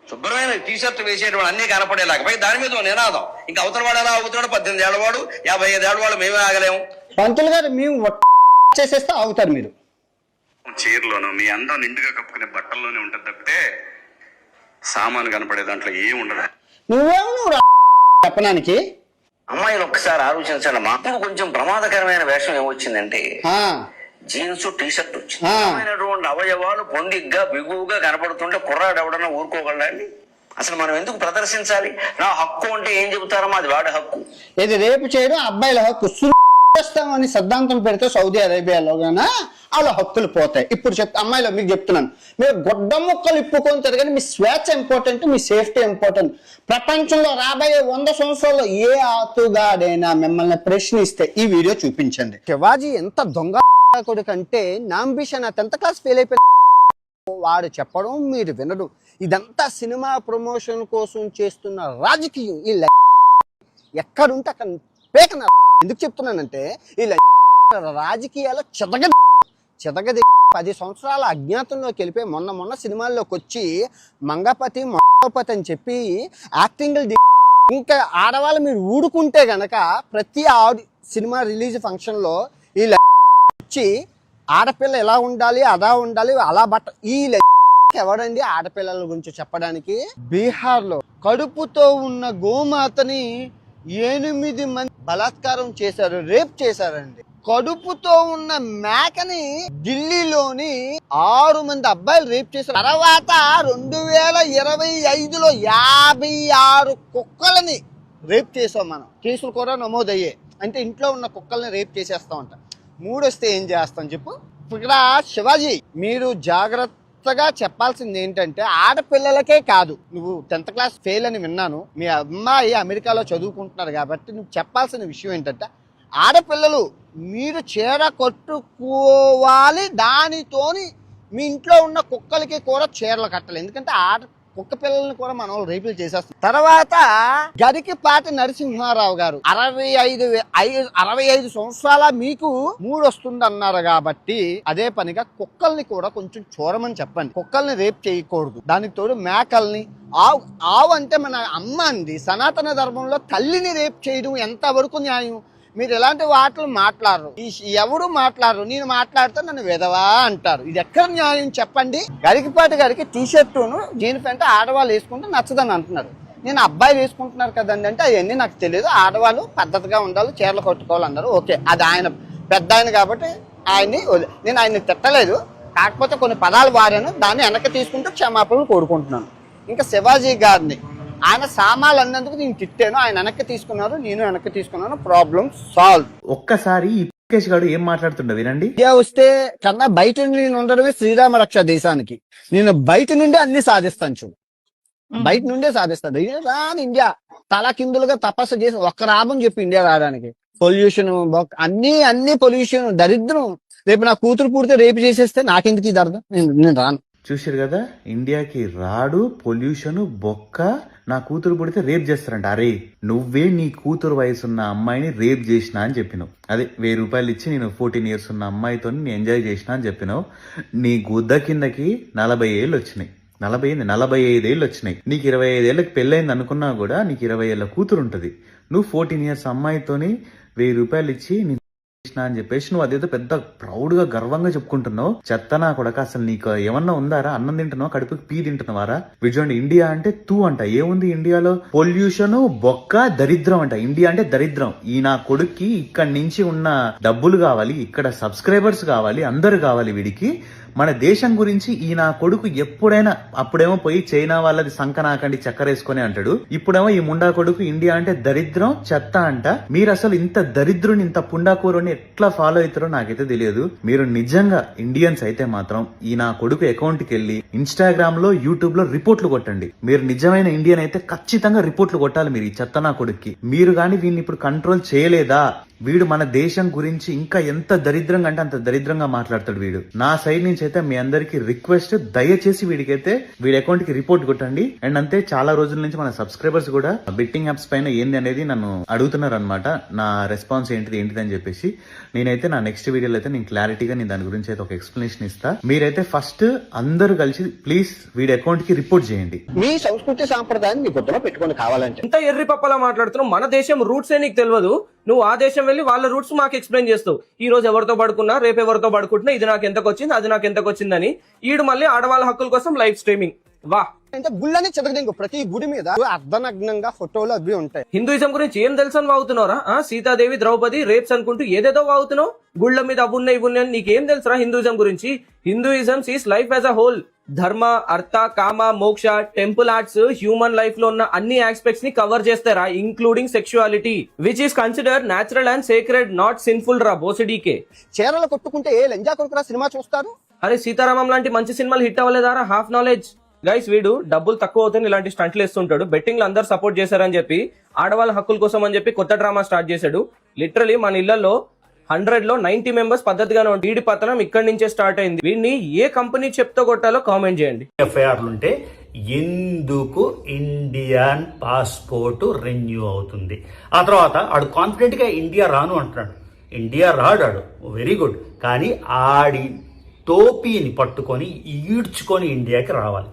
శుభ్రమైన టీషర్ట్ వేసేటువంటి అన్ని కనపడేలాగా దాని మీద నినాదం. ఇంకా అవతల వాడు ఎలా అవుతున్నాడు, 18 ఏళ్ల వాడు 55 ఏళ్ల వాడు, మేమే ఆగలేము. పంతులు గారు మేము చేసేస్తే ఆగుతారు మీరు. చీరలోనూ మీ అందం నిండుగా కప్పుకునే బట్టల్లోనే ఉంటుంది తప్పితే సామాను కనపడే దాంట్లో ఏం ఉండదు. నువ్వు చెప్పడానికి అమ్మాయిలు ఒక్కసారి ఆలోచించండి. మాకు కొంచెం ప్రమాదకరమైన వేషం ఏమొచ్చిందంటే జీన్స్ టీషర్ట్ వచ్చింది. అవయవాలు పొందిగ్గా బిగువుగా కనపడుతుంటే కుర్రాడు ఎవడన్నా ఊరుకోగలండి? అసలు మనం ఎందుకు ప్రదర్శించాలి? నా హక్కు అంటే ఏం చెబుతారమ్మా, అది వాడి హక్కు. ఇది రేపు చేయడం అబ్బాయిల హక్కు. చేస్తామని సిద్ధాంతం పెడితే సౌదీ అరేబియాలో గానా వాళ్ళ హక్కులు పోతాయి. ఇప్పుడు అమ్మాయిలో మీకు చెప్తున్నాను, మీరు గొడ్డ ముక్కలు ఇప్పుకొని తిరగని మీ స్వేచ్ఛ ఇంపార్టెంట్, మీ సేఫ్టీ ఇంపార్టెంట్. ప్రపంచంలో రాబోయే 100 సంవత్సరాల్లో ఏ ఆతుగాడైనా మిమ్మల్ని ప్రశ్నిస్తే ఈ వీడియో చూపించండి. శివాజీ ఎంత దొంగ కొడుకంటే నా అంబిషన్ 10th క్లాస్ ఫెయిల్ అయిపోయి వాడు చెప్పడం మీరు వినడం, ఇదంతా సినిమా ప్రమోషన్ కోసం చేస్తున్న రాజకీయం. ఈ ఎక్కడుంటే అక్కడ పేకన. ఎందుకు చెప్తున్నానంటే ఈ రాజకీయాలు చెదగది 10 సంవత్సరాల అజ్ఞాతంలోకి వెళ్ళిపోయి మొన్న సినిమాల్లోకి వచ్చి మంగపతి అని చెప్పి యాక్టింగ్. ఇంకా ఆడవాళ్ళు మీరు ఊడుకుంటే గనక ప్రతి సినిమా రిలీజ్ ఫంక్షన్ లో ఈ వచ్చి ఆడపిల్ల ఎలా ఉండాలి, అలా ఉండాలి, అలా ఈ ఎవడండి ఆడపిల్లల గురించి చెప్పడానికి? బీహార్ లో కడుపుతో ఉన్న గోమాతని 8 మంది బలాత్కారం చేశారు, రేప్ చేశారండి. కడుపుతో ఉన్న మేకని ఢిల్లీలోని 6 మంది అబ్బాయిలు రేప్ చేశారు. తర్వాత 2025లో 56 కుక్కలని రేప్ చేసాం మనం. కేసులు కూడా నమోదయ్యాయి. అంటే ఇంట్లో ఉన్న కుక్కల్ని రేప్ చేసేస్తామంట. 3 వస్తే ఏం చేస్తాం చెప్పు. ఇక్కడ శివాజీ మీరు జాగ్రత్తగా చెప్పాల్సింది ఏంటంటే ఆడపిల్లలకే కాదు, నువ్వు 10th క్లాస్ ఫెయిల్ అని విన్నాను, మీ అమ్మాయి అమెరికాలో చదువుకుంటున్నారు కాబట్టి నువ్వు చెప్పాల్సిన విషయం ఏంటంటే ఆడపిల్లలు మీరు చీర కట్టుకోవాలి, దానితోని మీ ఇంట్లో ఉన్న కుక్కలకి కూడా చీరలు కట్టాలి. ఎందుకంటే కుక్క పిల్లల్ని కూడా మనం రేపులు చేసేస్తాం. తర్వాత గరికిపాటి నరసింహారావు గారు 65 సంవత్సరాల మీకు 3 వస్తుంది అన్నారు కాబట్టి అదే పనిగా కుక్కల్ని కూడా కొంచెం చూడమని చెప్పండి. కుక్కల్ని రేప్ చేయకూడదు. దానికి తోడు మేకల్ని, ఆవు అంటే మన అమ్మ అండి. సనాతన ధర్మంలో తల్లిని రేప్ చేయడం ఎంతవరకు న్యాయం? మీరు ఎలాంటి వాటిలు మాట్లాడరు, ఎవరు మాట్లాడరు. నేను మాట్లాడితే నన్ను విధవా అంటారు. ఇది ఎక్కడ న్యాయం చెప్పండి? గరికిపాటి గారికి టీషర్టును జీన్స్ ప్యాంట్ ఆడవాళ్ళు వేసుకుంటే నచ్చదని అంటున్నారు. నేను అబ్బాయిలు వేసుకుంటున్నారు కదండి అంటే అవన్నీ నాకు తెలియదు. ఆడవాళ్ళు పద్ధతిగా ఉండాలి, చీరలు కట్టుకోవాలన్నారు. ఓకే, అది ఆయన పెద్ద ఆయన కాబట్టి నేను ఆయన్ని తిట్టలేదు. కాకపోతే కొన్ని పదాలు వారాను, దాన్ని వెనక్కి తీసుకుంటూ క్షమాపణలు కోరుకుంటున్నాను. ఇంకా శివాజీ గారిని ఆయన సామాన్లు అన్నందుకు నేను తిట్టాను, ఆయన వెనక్కి తీసుకున్నారు, నేను వెనక్కి తీసుకున్నాను. Problem solve. ఒక్కసారి ఈ ముఖేష్ గారు ఏం మాట్లాడుతుండ వినండి. ఇండియా వస్తే కన్నా బయట నుండి నేను ఉండడమే శ్రీరామ రక్ష దేశానికి. నేను బయట నుండి అన్ని సాధిస్తాను. చూడు, బయట నుండే సాధిస్తాను. రాని ఇండియా తల కిందులుగా తపస్సు చేసి ఒక్క రాబని చెప్పి ఇండియా రావడానికి. పొల్యూషన్ అన్ని పొల్యూషన్, దరిద్రం. రేపు నా కూతురు పూర్తి రేపు చేసేస్తే నాకెందుకు ఇది అర్థం? నేను రాను. చూసారు కదా, ఇండియాకి రాడు, పొల్యూషన్, బొక్క. నా కూతురు పుడితే రేప్ చేస్తారంట. అరే నువ్వే నీ కూతురు వయసున్న అమ్మాయిని రేప్ చేసినా అని చెప్పినావు. అదే 1000 రూపాయలు ఇచ్చి నేను 14 years ఉన్న అమ్మాయితో నేను ఎంజాయ్ చేసినా అని చెప్పినావు. నీ గుద్ద కిందకి 40 ఏళ్ళు వచ్చినాయి. 45 ఏళ్ళు వచ్చినాయి. నీకు 25 ఏళ్ళకి పెళ్ళైంది అనుకున్నా కూడా నీకు 20 ఏళ్ళ కూతురు ఉంటది. నువ్వు 14 years అమ్మాయితోని 1000 రూపాయలు ఇచ్చి అని చెప్పేసి నువ్వు అదేదో పెద్ద ప్రౌడ్ గా గర్వంగా చెప్పుకుంటున్నావు. చెత్తనా కొడక, అసలు నీకు ఏమన్నా ఉందారా? అన్నం తింటున్నావా? కడుపుకి పీ తింటున్నావారా? విజయండి, ఇండియా అంటే తూ అంట. ఏముంది ఇండియాలో? పొల్యూషన్, బొక్క, దరిద్రం అంట. ఇండియా అంటే దరిద్రం. ఈ నా కొడుక్కి ఇక్కడి నుంచి ఉన్న డబ్బులు కావాలి, ఇక్కడ సబ్స్క్రైబర్స్ కావాలి, అందరు కావాలి. వీడికి మన దేశం గురించి ఈ నా కొడుకు ఎప్పుడైనా, అప్పుడేమో పోయి చైనా వాళ్ళది సంకనాకండి చక్కరేసుకొని అంటాడు. ఇప్పుడేమో ఈ ముండా కొడుకు ఇండియా అంటే దరిద్రం, చెత్త అంట. మీరు అసలు ఇంత దరిద్రుని, ఇంత పుండాకూరుని ఎట్లా ఫాలో అవుతారో నాకైతే తెలియదు. మీరు నిజంగా ఇండియన్స్ అయితే మాత్రం ఈ నా కొడుకు అకౌంట్ కి వెళ్ళి ఇన్స్టాగ్రామ్ లో, యూట్యూబ్ లో రిపోర్ట్లు కొట్టండి. మీరు నిజమైన ఇండియన్ అయితే ఖచ్చితంగా రిపోర్ట్లు కొట్టాలి మీరు ఈ చెత్త నా కొడుక్కి. మీరు గాని వీడిని ఇప్పుడు కంట్రోల్ చేయలేదా, వీడు మన దేశం గురించి ఇంకా ఎంత దరిద్రంగా అంటే అంత దరిద్రంగా మాట్లాడతాడు వీడు. నా సైడ్ నుంచి అయితే మీ అందరికి రిక్వెస్ట్, దయచేసి వీడికైతే వీడి అకౌంట్ కి రిపోర్ట్ కొట్టండి. అండ్ అంతే, చాలా రోజుల నుంచి మన సబ్స్క్రైబర్స్ కూడా బెట్టింగ్ యాప్స్ పైన ఏంది అనేది నన్ను అడుగుతున్నారు అనమాట. నా రెస్పాన్స్ ఏంటిది అని చెప్పేసి నేనైతే నా నెక్స్ట్ వీడియోలో అయితే నేను క్లారిటీగా నేను దాని గురించి అయితే ఒక ఎక్స్ప్లెనేషన్ ఇస్తా. మీరైతే ఫస్ట్ అందరూ కలిసి ప్లీజ్ వీడి అకౌంట్ కి రిపోర్ట్ చేయండి. మీ సంస్కృతి సాంప్రదాయాన్ని మీ గుర్తులో పెట్టుకొని కావాలంటే. ఇంత ఎర్రి పప్పలా మాట్లాడుతున్నావు. మన దేశం రూట్స్ నీకు తెలియదు. నువ్వు ఆ దేశం వెళ్ళి వాళ్ళ రూట్స్ మాకు ఎక్స్ప్లెయిన్ చేస్తావు. ఈ రోజు ఎవరితో పడుకున్నా, రేపు ఎవరితో పడుకుంటున్నా, ఇది నాకు ఎంతకు వచ్చింది, అది నాకు ఎంతకు వచ్చిందని. ఈడు మళ్ళీ ఆడవాళ్ళ హక్కుల కోసం లైవ్ స్ట్రీమింగ్. వా అంటే గుళ్ళని చెదగదింగు, ప్రతి గుడి మీద అర్ధనగ్నంగా ఫోటోలు అవి ఉంటాయి. హిందూయిజం గురించి ఏం తెలుసు అని వాగుతున్నారా? సీతాదేవి, ద్రౌపది రేప్స్ అనుకుంటూ ఏదేదో వాగుతున్నావు. గుళ్ళ మీద అవున్నాయి ఇవున్నాయి అని నీకేం తెలుసురా హిందూయిజం గురించి? Hinduism sees life as a whole. Dharma, artha, కామ, మోక్ష, టెంపుల్ ఆర్ట్స్ హ్యూమన్ లైఫ్ లో ఉన్న అన్ని ఆస్పెక్ట్స్ ని కవర్ చేస్తారా, including sexuality, which is consider natural and sacred, not sinful రా బోసిడీకే. చీరలు కొట్టుకుంటే ఏ లంజా కొడుకురా సినిమా చూస్తారు? అరే సీతారామం లాంటి మంచి సినిమాలు హిట్ అవ్వలేదారా? Half knowledge guys. వీడు డబ్బులు తక్కువ అవుతాయి ఇలాంటి స్టంట్లు వేస్తుంటాడు. బెట్టింగ్ లో అందరు సపోర్ట్ చేశారని చెప్పి, ఆడవాళ్ళ హక్కుల కోసం అని చెప్పి కొత్త డ్రామా స్టార్ట్ చేశాడు. లిటరలీ మన ఇళ్లలో 100 లో 90 మెంబర్స్ పద్ధతిగానే ఉంటుంది. వీడి పతనం ఇక్కడి నుంచే స్టార్ట్ అయింది. వీడిని ఏ కంపెనీ చెప్తో కొట్టాలో కామెంట్ చేయండి. ఎఫ్ఐఆర్లుంటే ఎందుకు ఇండియన్ పాస్పోర్ట్ రెన్యూ అవుతుంది? ఆ తర్వాత ఆడు కాన్ఫిడెంట్ గా ఇండియా రాను అంటున్నాడు. ఇండియా రాడాడు, వెరీ గుడ్. కానీ ఆడి టోపీని పట్టుకొని ఈడ్చుకొని ఇండియాకి రావాలి.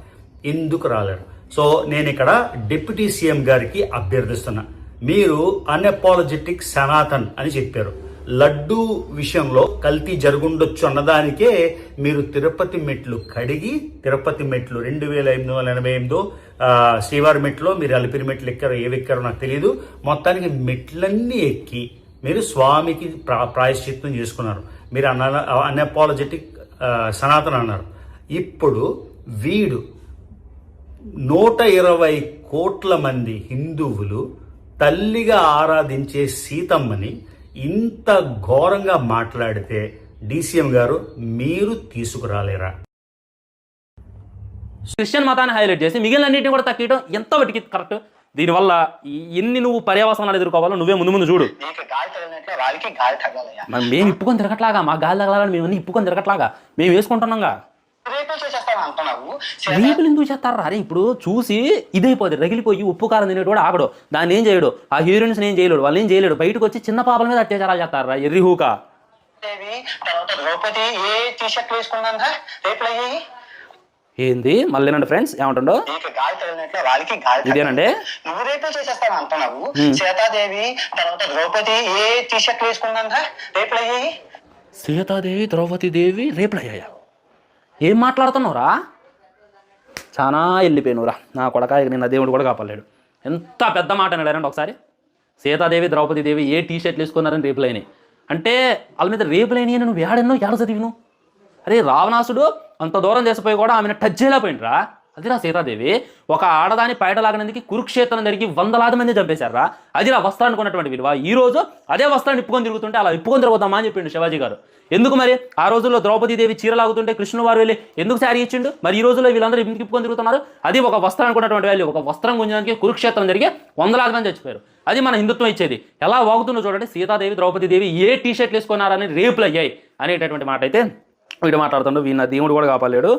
ఎందుకు రాలేరు? సో నేను ఇక్కడ డిప్యూటీ సీఎం గారికి అభ్యర్థిస్తున్నా. మీరు అన్అపాలజెటిక్ సనాతన్ అని చెప్పారు. లడ్డూ విషయంలో కల్తీ జరుగుండొచ్చు అన్నదానికే మీరు తిరుపతి మెట్లు కడిగి, తిరుపతి మెట్లు 2588 శ్రీవారి మెట్లో మీరు అలిపిరి మెట్లు ఎక్కారో ఏవెక్కారో నాకు తెలియదు. మొత్తానికి మెట్లన్నీ ఎక్కి మీరు స్వామికి ప్రాయశ్చిత్తం చేసుకున్నారు. మీరు అన్అపాలజెటిక్ సనాతన అన్నారు. ఇప్పుడు వీడు 120 కోట్ల మంది హిందువులు తల్లిగా ఆరాధించే సీతమ్మని ఇంత ఘోరంగా మాట్లాడితే డీసీఎం గారు మీరు తీసుకురాలేరా? క్రిస్టియన్ మతాన్ని హైలైట్ చేసి మిగిలినన్నింటినీ కూడా తగ్గడం ఎంత వాటికి కరెక్ట్? దీనివల్ల ఎన్ని నువ్వు పర్యావసనాలు ఎదుర్కోవాలో నువ్వే ముందు చూడు. మేము ఇప్పుకొని తిరగట్లాగా, మా గాలి తగలాలని మేము అన్ని ఇప్పుకొని తిరగట్లాగా మేము వేసుకుంటున్నాంగా. రేపులు ఎందుకు చేస్తారా? అరే ఇప్పుడు చూసి ఇదైపోతుంది, రగిలిపోయి ఉప్పు కారం తినేడు కూడా ఆగడు, దాన్ని ఏం చేయడు, ఆ హీరోయిన్స్ ఏం చేయలేడు, వాళ్ళు ఏం చేయలేడు. బయటకు వచ్చి చిన్న పాపల మీద అత్యాచారాలు చేస్తారా ఎర్రి హూకా. ఏంది మళ్ళీనండి ఫ్రెండ్స్ ఏమంటుండో ఇదేనండి. నువ్వు రేపు చేసేస్తాను అంటున్నావు. సీతాదేవి తర్వాత ద్రౌపది ఏ టీ షర్ట్లు వేసుకున్నా రేపులు అయ్యాయి. సీతాదేవి, ద్రౌపది దేవి రేపులు అయ్యాయా? ఏం మాట్లాడుతున్నావురా? చాలా వెళ్ళిపోయినవురా నా కొడక. నిన్న దేవుడు కూడా కాపాడలేడు. ఎంత పెద్ద మాట అన్నాడండి ఒకసారి. సీతాదేవి, ద్రౌపది దేవి ఏ టీ షర్ట్లు వేసుకున్నారని రేపులు అయినాయి అంటే వాళ్ళ మీద రేపులు అయినాయి అని నువ్వు ఏడ చదివిను? అరే రావణాసుడు అంత దూరం చేసిపోయి కూడా ఆమెను టచ్ చేయలేకపోయినరా. అదిరా సీతాదేవి. ఒక ఆడదాని పైటలాగినందుకు కురుక్షేత్రం జరిగి 100,000 మంది చంపేశారా. అదిరా వస్త్రానికి ఉన్నటువంటి విలువ. ఈ రోజు అదే వస్త్రాన్ని ఇప్పుకొని తిరుగుతుంటే అలా ఇప్పుకొని తిరుగుతామా అని చెప్పిండు శివాజీ గారు. ఎందుకు మరి ఆ రోజుల్లో ద్రౌపదీదేవి చీరలాగుతుంటే కృష్ణుడు వారు వెళ్ళి ఎందుకు శారీ ఇచ్చిండు? మరి ఈ రోజుల్లో వీళ్ళందరూ ఎందుకు ఇప్పుకొని తిరుగుతున్నారు? అది ఒక వస్త్రానికి ఉన్నటువంటి వాల్యూ. ఒక వస్త్రం గుంజడానికి కురుక్షేత్రం జరిగి 100,000 మంది చచ్చిపోయారు. అది మన హిందుత్వం ఇచ్చేది. ఎలా వాగుతుందో చూడండి. సీతాదేవి, ద్రౌపదీదేవి ఏ టీ షర్ట్లు వేసుకున్నారని రేపులు అయ్యాయి అనేటటువంటి మాట అయితే వీడు మాట్లాడుతుండో. వీళ్ళ దేవుడు కూడా కాపాడలేడు.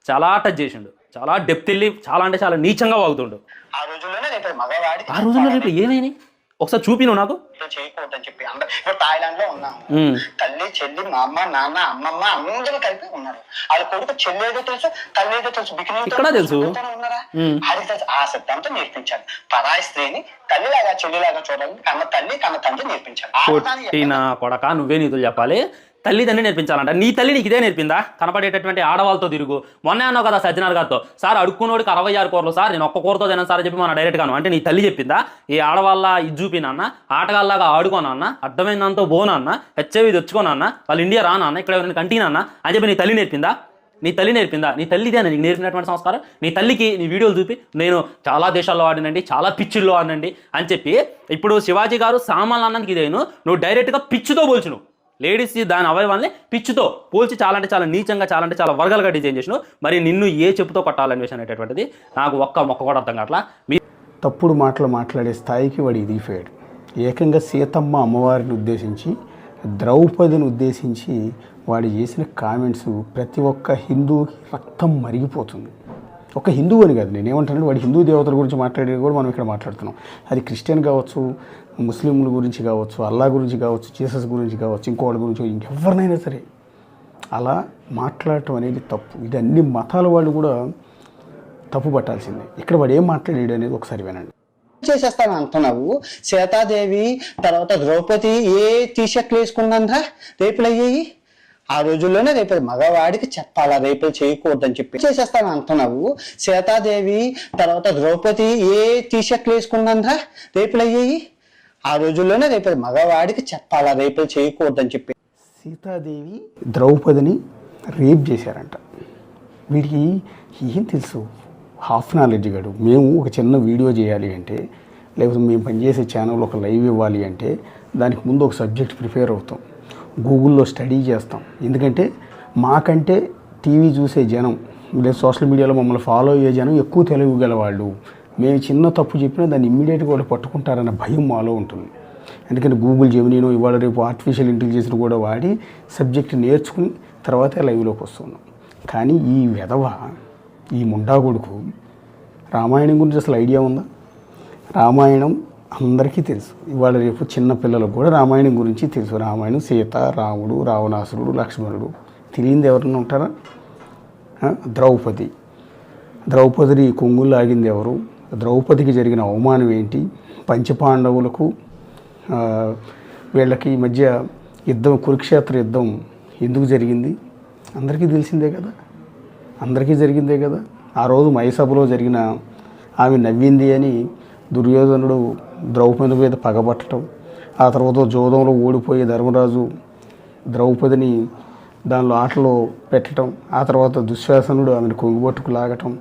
చాలా టచ్ చేసిండు, చాలా డెప్త్ వెళ్ళి చాలా అంటే చాలా నీచంగా వాగుతుండు. ఆ రోజుల్లో రేపు ఏమైనాయి ఒకసారి చూపిను నాకు. చేయకూడదని చెప్పి ఇప్పుడు థాయిలాండ్ లో ఉన్నాము. తల్లి, చెల్లి, మా అమ్మ, నాన్న, అమ్మమ్మ అందరూ కలిపి ఉన్నారు. వాళ్ళ కొడుకు చెల్లి ఏదో తెలుసు, తల్లి ఏదో తెలుసు, ఇక్కడ తెలుసు ఉన్నారా? అది తెలుసు. ఆ సిద్ధాంతం నేర్పించాలి. పరాయి స్త్రీని తల్లిలాగా చెల్లిలాగా చూడాలి. కన్న తల్లి కన్న తండ్రి నేర్పించాలి. కొడక నువ్వే నీతులు చెప్పాలి. తల్లిదండ్రి నేర్పించాలంట. నీ తల్లి నీకు ఇదే నేర్పిందా? కనపడేటటువంటి ఆడవాళ్ళతో తిరుగు. మొన్నే అన్నావు కదా సజ్జనార్ గారితో, సార్ అడుక్కున్నోడికి 66 కూరలు సార్, నేను ఒక్క కూరతో తినను సార్ చెప్పి మన డైరెక్ట్ గాను అంటే నీ తల్లి చెప్పిందా? ఈ ఆడవాళ్ళ ఇది చూపినన్న, ఆటగాళ్ళలాగా ఆడుకోనన్న, అర్థమైందంతో బోనన్న, హెచ్ఐవి తెచ్చుకోనన్న, వాళ్ళు ఇండియా రానన్న, ఇక్కడ ఎవరైనా కంటినన్న అని చెప్పి నీ తల్లి నేర్పిందా? నీ తల్లి నేర్పిందా? నీ తల్లిదే నీకు నేర్పినటువంటి సంస్కారం. నీ తల్లికి నీ వీడియోలు చూపి నేను చాలా దేశాల్లో ఆడినండి, చాలా పిచ్చిల్లో ఆడినండి అని చెప్పి ఇప్పుడు శివాజీ గారు సామాన్లు అన్నానికి ఇదేను, నువ్వు డైరెక్ట్గా పిచ్చితో పోల్చును. లేడీస్ దాని అవయవాల్ని పిచ్చితో పోల్చి చాలా అంటే చాలా నీచంగా, చాలా అంటే చాలా వర్గాలుగా డిజైన్ చేసినావు. మరి నిన్ను ఏ చెప్పుతో కొట్టాలన్వేషణ అనేటటువంటిది నాకు ఒక్క మొక్క కూడా అర్థం కావట్లా. తప్పుడు మాటలు మాట్లాడే స్థాయికి వాడు ఎదిగిపోయాడు. ఏకంగా సీతమ్మ అమ్మవారిని ఉద్దేశించి, ద్రౌపదిని ఉద్దేశించి వాడు చేసిన కామెంట్స్ ప్రతి ఒక్క హిందువుకి రక్తం మరిగిపోతుంది. ఒక హిందువు అని కాదు, నేనేమంటానంటే వాడు హిందూ దేవతల గురించి మాట్లాడేది కూడా మనం ఇక్కడ మాట్లాడుతున్నాం. అది క్రిస్టియన్ కావచ్చు, ముస్లింల గురించి కావచ్చు, అల్లా గురించి కావచ్చు, జీసస్ గురించి కావచ్చు, ఇంకోటి గురించి, ఇంకెవరినైనా సరే అలా మాట్లాడటం అనేది తప్పు. ఇది అన్ని మతాల వాళ్ళు కూడా తప్పు పట్టాల్సిందే. ఇక్కడ వాడు ఏం మాట్లాడాడు అనేది ఒకసారి వినండి. చేసేస్తాను అంటున్నావు. సీతాదేవి తర్వాత ద్రౌపది ఏ టీషర్ట్లు వేసుకున్నారా రేపులు అయ్యాయి? ఆ రోజుల్లోనే రేపు మగవాడికి చెప్పాలా రేపులు చేయకూడదని చెప్పి చేసేస్తాను అంటున్నావు. సీతాదేవి తర్వాత ద్రౌపది ఏ టీషర్ట్లు వేసుకున్నారా రేపులు అయ్యాయి? ఆ రోజుల్లోనే రేపు మగవాడికి చెప్పాలా రేపులు చేయకూడదని చెప్పి సీతాదేవి ద్రౌపదిని రేప్ చేశారంట. వీడికి ఏం తెలుసు? హాఫ్ నాలెడ్జ్ గడు. మేము ఒక చిన్న వీడియో చేయాలి అంటే, లేకపోతే మేము పనిచేసే ఛానల్ ఒక లైవ్ ఇవ్వాలి అంటే దానికి ముందు ఒక సబ్జెక్ట్ ప్రిపేర్ అవుతాం, గూగుల్లో స్టడీ చేస్తాం. ఎందుకంటే మాకంటే టీవీ చూసే జనం లేదా సోషల్ మీడియాలో మమ్మల్ని ఫాలో అయ్యే జనం ఎక్కువ తెలియగల వాళ్ళు. మేము చిన్న తప్పు చెప్పినా దాన్ని ఇమ్మీడియట్గా వాళ్ళు పట్టుకుంటారన్న భయం మాలో ఉంటుంది. ఎందుకంటే గూగుల్ జెమినీనో ఇవాళ రేపు ఆర్టిఫిషియల్ ఇంటెలిజెన్స్ కూడా వాడి సబ్జెక్ట్ నేర్చుకుని తర్వాతే లైవ్లోకి వస్తున్నాం. కానీ ఈ వెధవ, ఈ ముండా కొడుకు రామాయణం గురించి అసలు ఐడియా ఉందా? రామాయణం అందరికీ తెలుసు. ఇవాళ రేపు చిన్న పిల్లలకు కూడా రామాయణం గురించి తెలుసు. రామాయణం సీత, రాముడు, రావణాసురుడు, లక్ష్మణుడు. తెలియంది ఎవరైనా ఉంటారా? ద్రౌపదిని కొంగులు లాగింది ఎవరు? ద్రౌపదికి జరిగిన అవమానం ఏంటి? పంచపాండవులకు వీళ్ళకి మధ్య యుద్ధం, కురుక్షేత్ర యుద్ధం ఎందుకు జరిగింది? అందరికీ తెలిసిందే కదా, అందరికీ జరిగిందే కదా. ఆ రోజు మయసభలో జరిగిన ఆమె నవ్వింది అని దుర్యోధనుడు ద్రౌపది మీద పగబట్టడం, ఆ తర్వాత జోదంలో ఓడిపోయి ధర్మరాజు ద్రౌపదిని దానిలో ఆటలో పెట్టడం, ఆ తర్వాత దుశ్శాసనుడు ఆమెను కొంగుబట్టుకు లాగటం,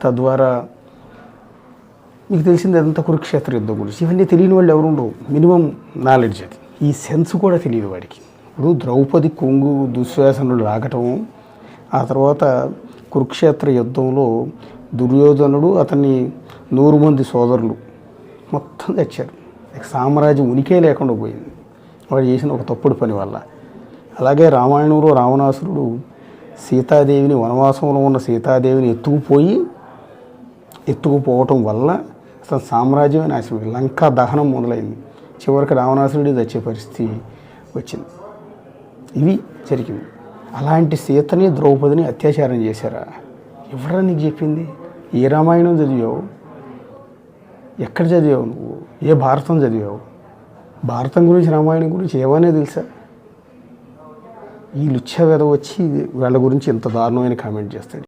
తద్వారా మీకు తెలిసింది అదంతా కురుక్షేత్ర యుద్ధం గురించి. ఇవన్నీ తెలియని వాళ్ళు ఎవరుండవు. మినిమం నాలెడ్జ్ అది. ఈ సెన్స్ కూడా తెలియదు వాడికి. ఇప్పుడు ద్రౌపది కొంగు దుశ్శాసనుడు లాగటము, ఆ తర్వాత కురుక్షేత్ర యుద్ధంలో దుర్యోధనుడు అతన్ని 100 మంది సోదరులు మొత్తం తెచ్చారు. సామ్రాజ్యం ఉనికే లేకుండా పోయింది వాడు చేసిన ఒక తప్పుడు పని వల్ల. అలాగే రామాయణంలో రావణాసురుడు సీతాదేవిని, వనవాసంలో ఉన్న సీతాదేవిని ఎత్తుకుపోవటం వల్ల అసలు సామ్రాజ్యమే నాశనం, లంకా దహనం మొదలైంది. చివరికి రావణాసురుడి తెచ్చే పరిస్థితి వచ్చింది. ఇవి జరిగింది. అలాంటి సీతని, ద్రౌపదిని అత్యాచారం చేశారా? ఎవరా నీకు చెప్పింది? ఏ రామాయణం చదివావు? ఎక్కడ చదివావు నువ్వు? ఏ భారతం చదివావు? భారతం గురించి, రామాయణం గురించి ఏమనే తెలుసా? ఈ లుచ్చ వెధ వచ్చి వాళ్ళ గురించి ఇంత దారుణమైన కామెంట్ చేస్తాడు.